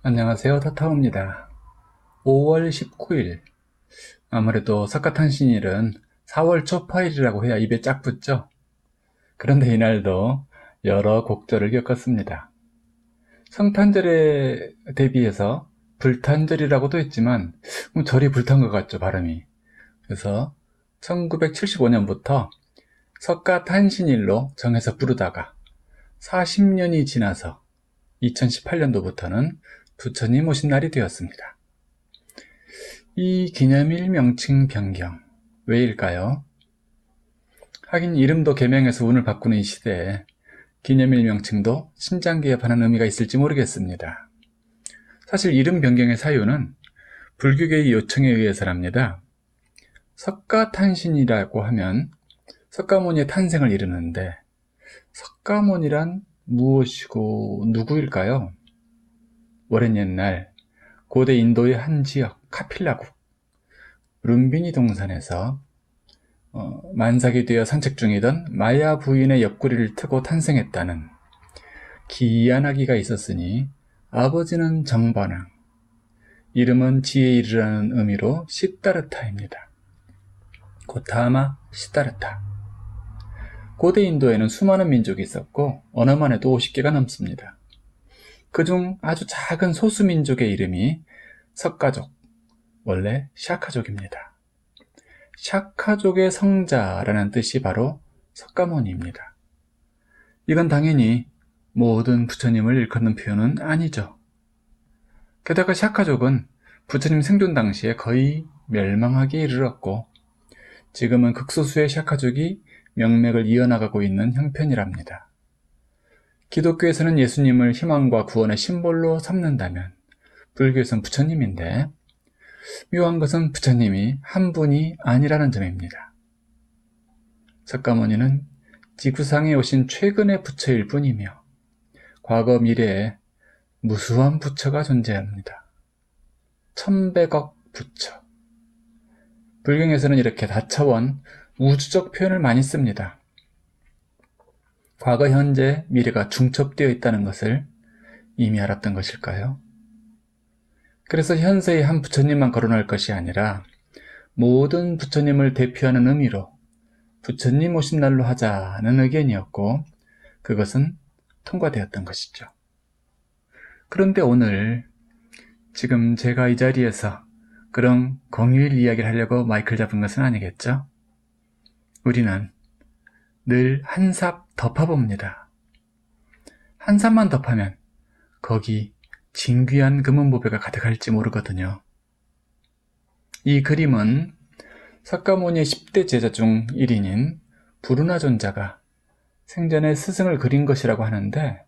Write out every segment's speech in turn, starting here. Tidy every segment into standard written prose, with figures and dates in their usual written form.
안녕하세요. 타타오입니다. 5월 19일. 아무래도 석가탄신일은 4월 초파일이라고 해야 입에 쫙 붙죠? 그런데 이날도 여러 곡절을 겪었습니다. 성탄절에 대비해서 불탄절이라고도 했지만 절이 불탄 것 같죠, 발음이. 그래서 1975년부터 석가탄신일로 정해서 부르다가 40년이 지나서 2018년도부터는 부처님 오신 날이 되었습니다. 이 기념일 명칭 변경, 왜일까요? 하긴 이름도 개명해서 운을 바꾸는 이 시대에 기념일 명칭도 신장개업하는 의미가 있을지 모르겠습니다. 사실 이름 변경의 사유는 불교계의 요청에 의해서랍니다. 석가탄신이라고 하면 석가모니의 탄생을 이르는데 석가모니란 무엇이고 누구일까요? 오랜 옛날 고대 인도의 한 지역 카필라국 룸비니 동산에서 만삭이 되어 산책 중이던 마야 부인의 옆구리를 트고 탄생했다는 기이한 아기가 있었으니 아버지는 정반왕, 이름은 지혜에 이르라는 의미로 시다르타입니다. 고타마 시다르타. 고대 인도에는 수많은 민족이 있었고 언어만 해도 50개가 넘습니다. 그중 아주 작은 소수민족의 이름이 석가족, 원래 샤카족입니다. 샤카족의 성자라는 뜻이 바로 석가모니입니다. 이건 당연히 모든 부처님을 일컫는 표현은 아니죠. 게다가 샤카족은 부처님 생존 당시에 거의 멸망하기에 이르렀고 지금은 극소수의 샤카족이 명맥을 이어나가고 있는 형편이랍니다. 기독교에서는 예수님을 희망과 구원의 심볼로 삼는다면 불교에서는 부처님인데 묘한 것은 부처님이 한 분이 아니라는 점입니다. 석가모니는 지구상에 오신 최근의 부처일 뿐이며 과거 미래에 무수한 부처가 존재합니다. 1100억 부처. 불경에서는 이렇게 다차원 우주적 표현을 많이 씁니다. 과거, 현재, 미래가 중첩되어 있다는 것을 이미 알았던 것일까요? 그래서 현세의 한 부처님만 거론할 것이 아니라 모든 부처님을 대표하는 의미로 부처님 오신 날로 하자는 의견이었고 그것은 통과되었던 것이죠. 그런데 오늘 지금 제가 이 자리에서 그런 공휴일 이야기를 하려고 마이크를 잡은 것은 아니겠죠? 우리는 늘 한 삽 덮어봅니다. 한 삽만 덮으면 거기 진귀한 금은보배가 가득할지 모르거든요. 이 그림은 석가모니의 10대 제자 중 1인인 부르나존자가 생전에 스승을 그린 것이라고 하는데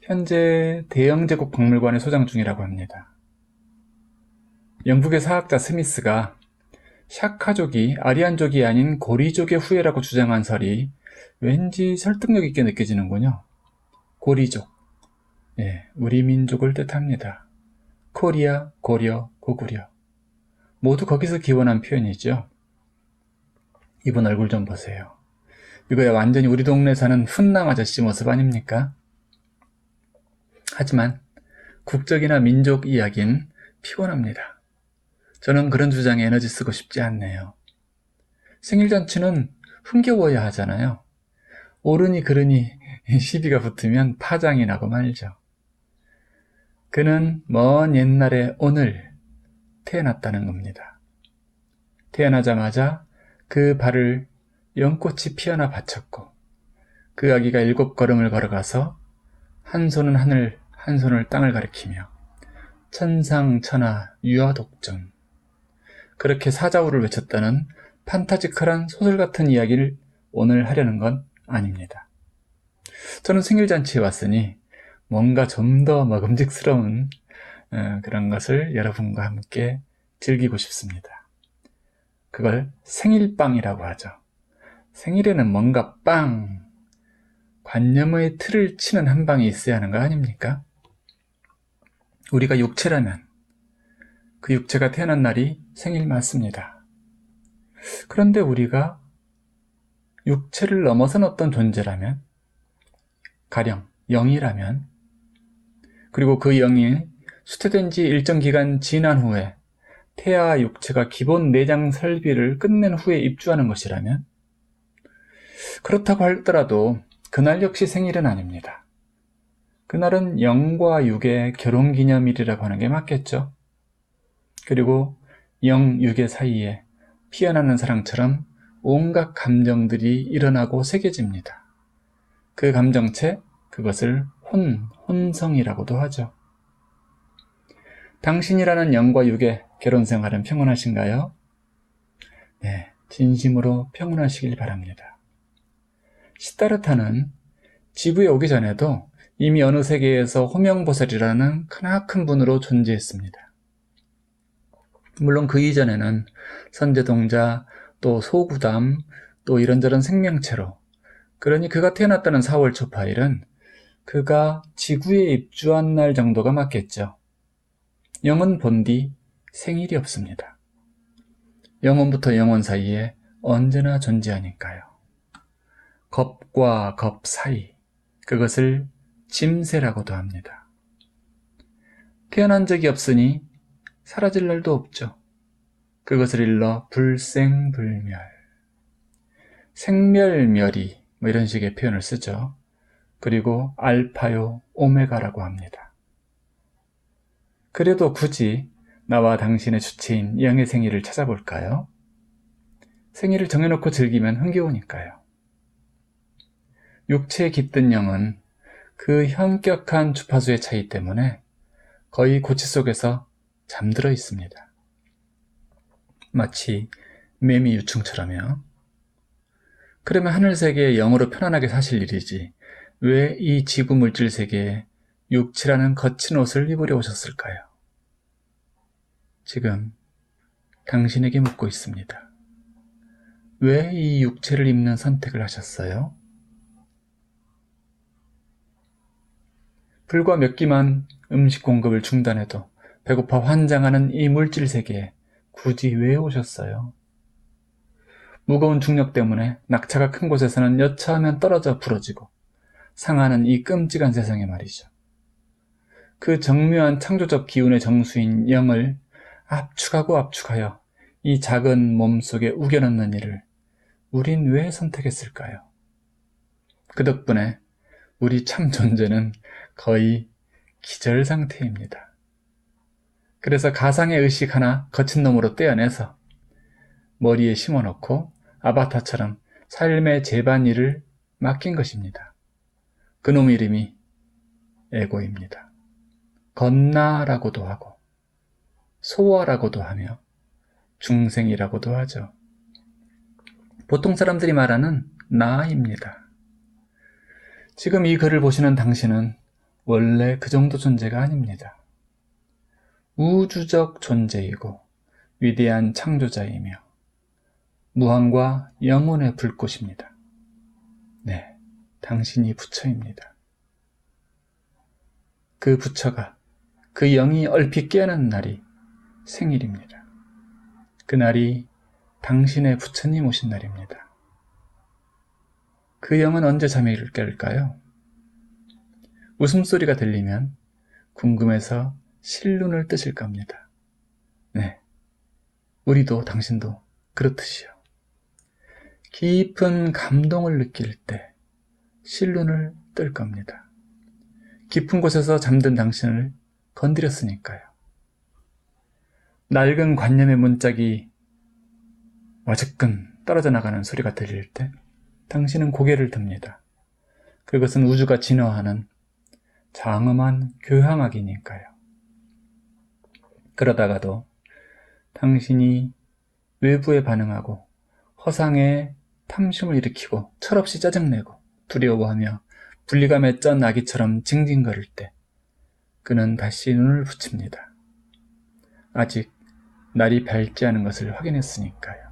현재 대영제국 박물관에 소장 중이라고 합니다. 영국의 사학자 스미스가 샤카족이 아리안족이 아닌 고리족의 후예라고 주장한 설이 왠지 설득력 있게 느껴지는군요. 고리족, 우리 민족을 뜻합니다. 코리아, 고려, 고구려 모두 거기서 기원한 표현이죠. 이분 얼굴 좀 보세요. 이거야 완전히 우리 동네 사는 훈남 아저씨 모습 아닙니까? 하지만 국적이나 민족 이야기는 피곤합니다. 저는 그런 주장에 에너지 쓰고 싶지 않네요. 생일잔치는 흥겨워야 하잖아요. 옳으니 그르니 시비가 붙으면 파장이 나고 말죠. 그는 먼 옛날에 오늘 태어났다는 겁니다. 태어나자마자 그 발을 연꽃이 피어나 바쳤고 그 아기가 7걸음을 걸어가서 한 손은 하늘, 한 손을 땅을 가리키며 천상천하 유아독존 그렇게 사자우를 외쳤다는 판타지컬한 소설 같은 이야기를 오늘 하려는 건 아닙니다. 저는 생일잔치에 왔으니 뭔가 좀 더 먹음직스러운 그런 것을 여러분과 함께 즐기고 싶습니다. 그걸 생일빵이라고 하죠. 생일에는 뭔가 관념의 틀을 치는 한 방이 있어야 하는 거 아닙니까? 우리가 육체라면 그 육체가 태어난 날이 생일 맞습니다. 그런데 우리가 육체를 넘어선 어떤 존재라면, 가령 영이라면, 그리고 그 영이 수태된 지 일정 기간 지난 후에 태아 육체가 기본 내장 설비를 끝낸 후에 입주하는 것이라면, 그렇다고 하더라도 그날 역시 생일은 아닙니다. 그날은 영과 육의 결혼기념일이라고 하는 게 맞겠죠. 그리고 영, 육의 사이에 피어나는 사랑처럼 온갖 감정들이 일어나고 새겨집니다. 그 감정체, 그것을 혼성이라고도 하죠. 당신이라는 영과 육의 결혼 생활은 평온하신가요? 네, 진심으로 평온하시길 바랍니다. 시다르타는 지구에 오기 전에도 이미 어느 세계에서 호명보살이라는 크나큰 분으로 존재했습니다. 물론 그 이전에는 선제동자, 또 소구담, 또 이런저런 생명체로, 그러니 그가 태어났다는 4월 초파일은 그가 지구에 입주한 날 정도가 맞겠죠. 영은 본디 생일이 없습니다. 영혼부터 영혼 사이에 언제나 존재하니까요. 겁과 겁 사이, 그것을 짐새라고도 합니다. 태어난 적이 없으니 사라질 날도 없죠. 그것을 일러 불생불멸, 생멸멸이 이런 식의 표현을 쓰죠. 그리고 알파요 오메가라고 합니다. 그래도 굳이 나와 당신의 주체인 영의 생일을 찾아볼까요? 생일을 정해놓고 즐기면 흥겨우니까요. 육체에 깃든 영은 그 현격한 주파수의 차이 때문에 거의 고치 속에서 잠들어 있습니다. 마치 매미 유충처럼요. 그러면 하늘세계의 영으로 편안하게 사실 일이지 왜 이 지구 물질 세계에 육체라는 거친 옷을 입으려 오셨을까요? 지금 당신에게 묻고 있습니다. 왜 이 육체를 입는 선택을 하셨어요? 불과 몇 끼만 음식 공급을 중단해도 배고파 환장하는 이 물질 세계에 굳이 왜 오셨어요? 무거운 중력 때문에 낙차가 큰 곳에서는 여차하면 떨어져 부러지고 상하는 이 끔찍한 세상에 말이죠. 그 정묘한 창조적 기운의 정수인 영을 압축하고 압축하여 이 작은 몸 속에 우겨넣는 일을 우린 왜 선택했을까요? 그 덕분에 우리 참 존재는 거의 기절 상태입니다. 그래서 가상의 의식 하나 거친 놈으로 떼어내서 머리에 심어놓고 아바타처럼 삶의 제반일을 맡긴 것입니다. 그놈 이름이 에고입니다. 건나라고도 하고 소아라고도 하며 중생이라고도 하죠. 보통 사람들이 말하는 나입니다. 지금 이 글을 보시는 당신은 원래 그 정도 존재가 아닙니다. 우주적 존재이고 위대한 창조자이며 무한과 영혼의 불꽃입니다. 네, 당신이 부처입니다. 그 부처가, 그 영이 얼핏 깨어난 날이 생일입니다. 그날이 당신의 부처님 오신 날입니다. 그 영은 언제 잠에 깰까요? 웃음소리가 들리면 궁금해서 실눈을 뜨실 겁니다. 네, 우리도 당신도 그렇듯이요. 깊은 감동을 느낄 때 실눈을 뜰 겁니다. 깊은 곳에서 잠든 당신을 건드렸으니까요. 낡은 관념의 문짝이 어저끈 떨어져 나가는 소리가 들릴 때 당신은 고개를 듭니다. 그것은 우주가 진화하는 장엄한 교향악이니까요. 그러다가도 당신이 외부에 반응하고 허상에 탐심을 일으키고 철없이 짜증내고 두려워하며 분리감에 쩐 아기처럼 징징거릴 때 그는 다시 눈을 붙입니다. 아직 날이 밝지 않은 것을 확인했으니까요.